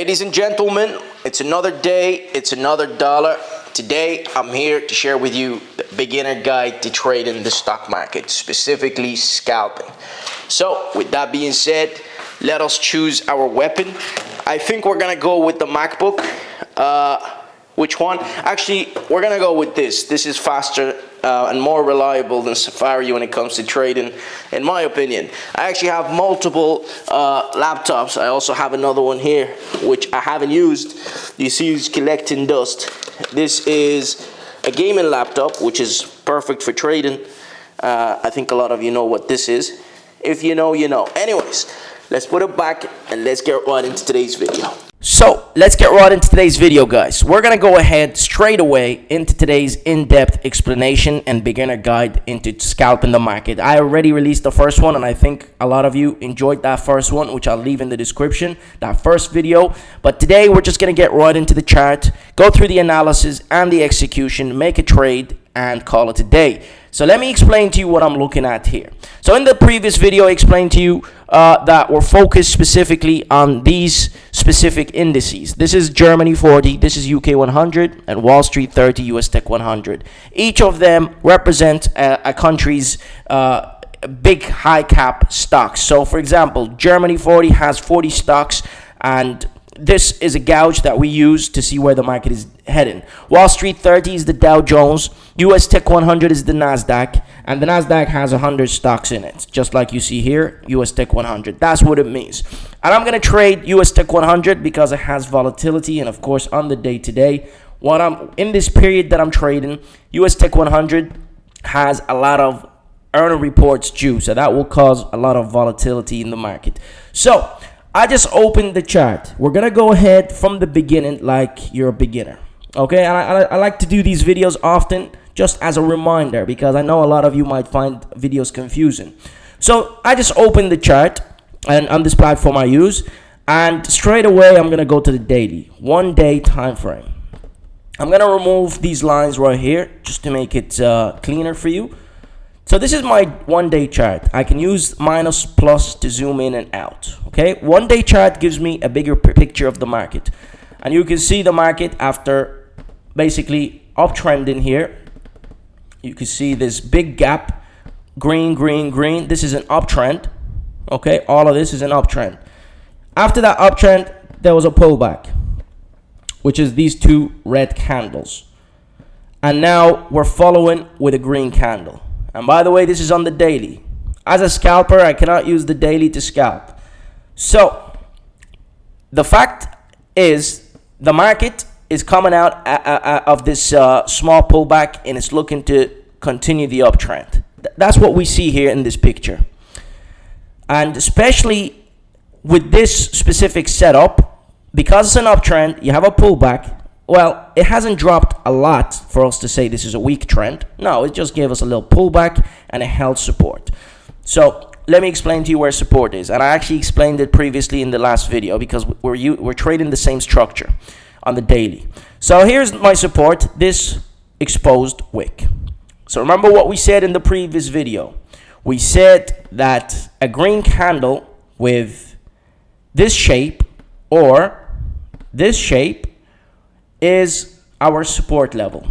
Ladies and gentlemen, it's another day, it's another dollar. Today, I'm here to share with you the beginner guide to trading the stock market, specifically scalping. So, with that being said, let us choose our weapon. I think we're gonna go with the MacBook. Which one? Actually, we're gonna go with this. This is faster and more reliable than Safari when it comes to trading, in my opinion. I actually have multiple laptops. I also have another one here, which I haven't used. You see it's collecting dust. This is a gaming laptop, which is perfect for trading. I think a lot of you know what this is. If you know, you know. Anyways, let's put it back and let's get right into today's video. So let's get right into today's video, guys. We're gonna go ahead straight away into today's in-depth explanation and beginner guide into scalping the market. I already released the first one, and I think a lot of you enjoyed that first one, which I'll leave in the description, that first video. But today we're just gonna get right into the chart, go through the analysis and the execution, make a trade, and call it a day. So let me explain to you what I'm looking at here. So in the previous video, I explained to you that we're focused specifically on these specific indices. This is Germany 40, this is UK 100, and Wall Street 30, US Tech 100. Each of them represent a country's big high cap stocks. So for example, Germany 40 has 40 stocks, and this is a gauge that we use to see where the market is heading. Wall Street 30 is the Dow Jones, US Tech 100 is the Nasdaq, and the Nasdaq has 100 stocks in it, just like you see here, US Tech 100. That's what it means. And I'm going to trade US Tech 100 because it has volatility, and of course on the day today, in this period that I'm trading, US Tech 100 has a lot of earning reports due, so that will cause a lot of volatility in the market. So I just opened the chart. We're going to go ahead from the beginning like you're a beginner. Okay, and I like to do these videos often just as a reminder because I know a lot of you might find videos confusing. So I just opened the chart and on this platform I use, and straight away I'm going to go to the daily, 1 day time frame. I'm going to remove these lines right here just to make it cleaner for you. So this is my 1 day chart. I can use minus plus to zoom in and out. Okay, 1 day chart gives me a bigger picture of the market, and you can see the market after basically uptrending here. You can see this big gap, green, green, green. This is an uptrend. Okay, all of this is an uptrend. After that uptrend, there was a pullback, which is these two red candles, and now we're following with a green candle. And by the way, this is on the daily. As a scalper, I cannot use the daily to scalp. So the fact is the market is coming out of this small pullback, and it's looking to continue the uptrend. That's what we see here in this picture. And especially with this specific setup, because it's an uptrend, you have a pullback. Well, it hasn't dropped a lot for us to say this is a weak trend. No, it just gave us a little pullback and it held support. So let me explain to you where support is. And I actually explained it previously in the last video because we're trading the same structure on the daily. So here's my support, this exposed wick. So remember what we said in the previous video. We said that a green candle with this shape or this shape is our support level.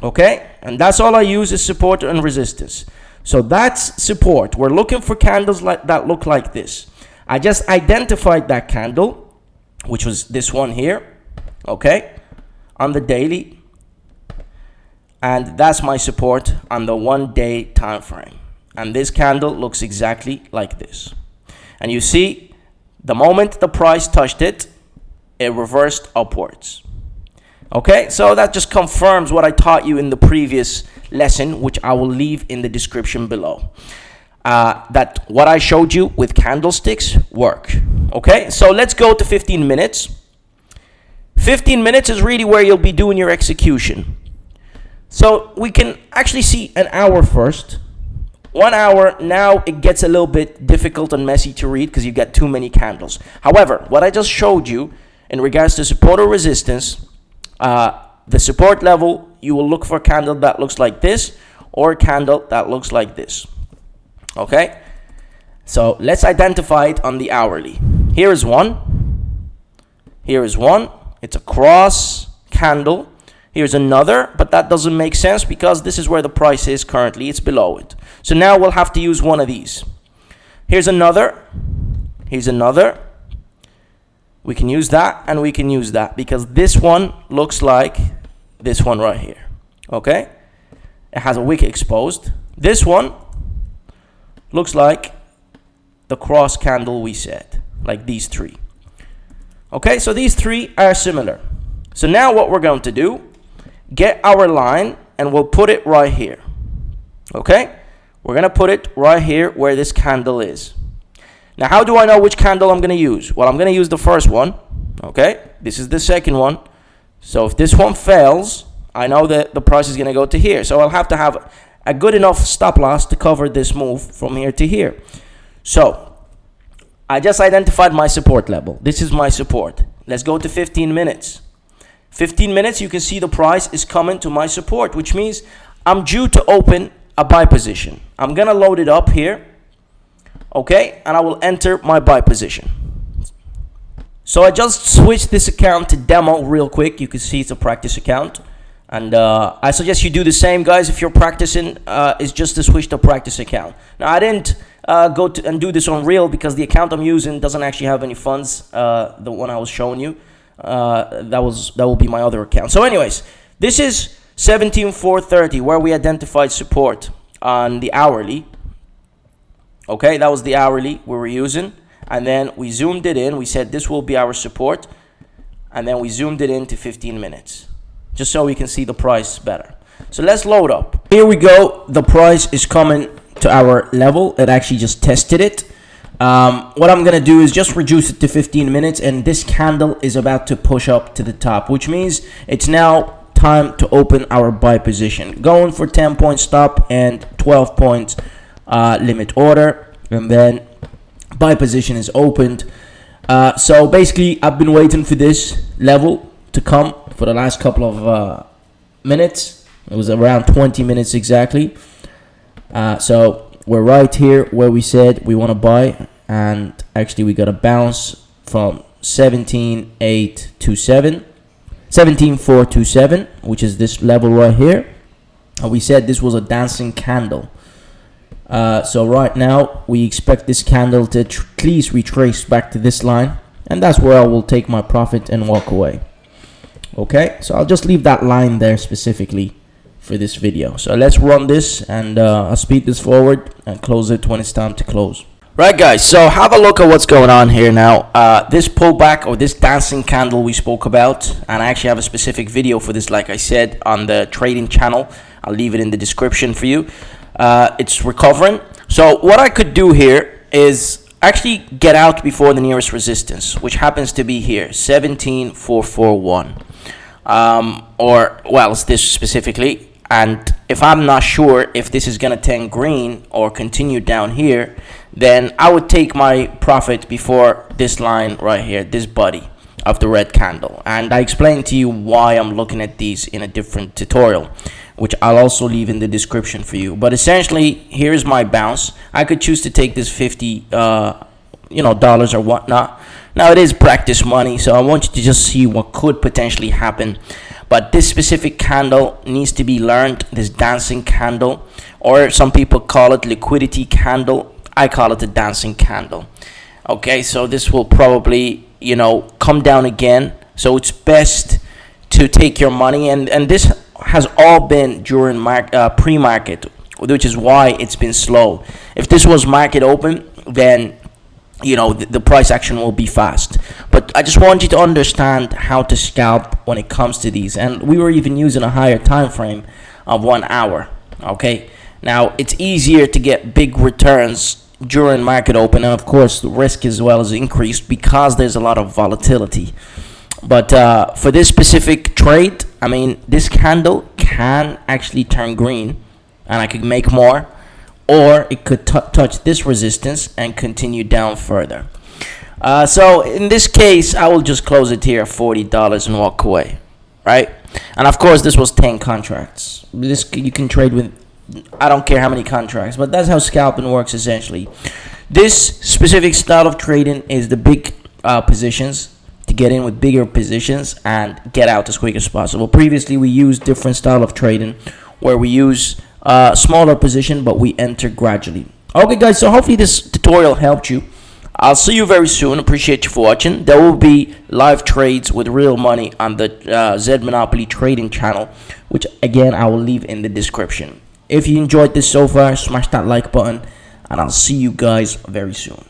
Okay, and that's all I use is support and resistance. So that's support. We're looking for candles that look like this. I just identified that candle, which was this one here, okay, on the daily, and that's my support on the 1 day time frame. And this candle looks exactly like this. And you see, the moment the price touched it, it reversed upwards. Okay, so that just confirms what I taught you in the previous lesson, which I will leave in the description below. That what I showed you with candlesticks work. Okay, so let's go to 15 minutes. 15 minutes is really where you'll be doing your execution. So we can actually see an hour first. 1 hour, now it gets a little bit difficult and messy to read because you've got too many candles. However, what I just showed you in regards to support or resistance, the support level, you will look for a candle that looks like this or a candle that looks like this. Okay, so let's identify it on the hourly. Here is one, Here is one. It's a cross candle. Here's another, but that doesn't make sense because this is where the price is currently. It's below it. So now we'll have to use one of these. Here's another. Here's another. We can use that and we can use that because this one looks like this one right here. Okay? It has a wick exposed. This one looks like the cross candle we said, like these three. Okay, so these three are similar. So now what we're going to do, get our line and we'll put it right here. Okay? We're going to put it right here where this candle is. Now, how do I know which candle I'm going to use? Well, I'm going to use the first one. Okay? This is the second one. So if this one fails, I know that the price is going to go to here. So I'll have to have a good enough stop loss to cover this move from here to here. So I just identified my support level. This is my support. Let's go to 15 minutes. 15 minutes, you can see the price is coming to my support, which means I'm due to open a buy position. I'm going to load it up here. Okay, and I will enter my buy position. So I just switched this account to demo real quick. You can see it's a practice account. And I suggest you do the same, guys. If you're practicing, is just to switch to practice account. Now, I didn't go to and do this on real because the account I'm using doesn't actually have any funds. The one I was showing you, that will be my other account. So anyways, this is 17,430 where we identified support on the hourly. Okay, that was the hourly we were using. And then we zoomed it in. We said this will be our support. And then we zoomed it in to 15 minutes. Just so we can see the price better. So let's load up. Here we go. The price is coming to our level. It actually just tested it. What I'm going to do is just reduce it to 15 minutes. And this candle is about to push up to the top. Which means it's now time to open our buy position. Going for 10-point stop and 12 points limit order. And then buy position is opened. So basically, I've been waiting for this level to come for the last couple of minutes. It was around 20 minutes exactly. So we're right here where we said we want to buy, and actually we got a bounce from 17,427, which is this level right here. And we said this was a dancing candle. So right now we expect this candle to at least retrace back to this line, and that's where I will take my profit and walk away. Okay, so I'll just leave that line there specifically for this video. So let's run this and I'll speed this forward and close it when it's time to close. Right, guys, so have a look at what's going on here now. This pullback, or this dancing candle we spoke about, and I actually have a specific video for this, like I said, on the trading channel. I'll leave it in the description for you. It's recovering. So what I could do here is actually get out before the nearest resistance, which happens to be here, 17,441. Or, well, it's this specifically. And if I'm not sure if this is going to turn green or continue down here, then I would take my profit before this line right here, this body of the red candle. And I explained to you why I'm looking at these in a different tutorial, which I'll also leave in the description for you. But essentially, here's my bounce. I could choose to take this $50 dollars or whatnot. Now, it is practice money, so I want you to just see what could potentially happen. But this specific candle needs to be learned, this dancing candle, or some people call it liquidity candle. I call it a dancing candle. Okay, so this will probably, come down again. So it's best to take your money, and this has all been during pre-market, which is why it's been slow. If this was market open, then the price action will be fast. But I just want you to understand how to scalp when it comes to these. And we were even using a higher time frame of 1 hour. Okay, now it's easier to get big returns during market open, and of course the risk as well is increased because there's a lot of volatility. But for this specific trade, I mean, this candle can actually turn green and I could make more, or it could touch this resistance and continue down further. So in this case, I will just close it here at $40 and walk away, right? And of course, this was 10 contracts. This you can trade with, I don't care how many contracts, but that's how scalping works essentially. This specific style of trading is the big positions to get in with bigger positions and get out as quick as possible. Previously, we used different style of trading where we use smaller position, but we enter gradually. Okay, guys, so hopefully this tutorial helped you. I'll see you very soon. Appreciate you for watching. There will be live trades with real money on the Z Monopoly trading channel, which again I will leave in the description. If you enjoyed this so far, smash that like button, and I'll see you guys very soon.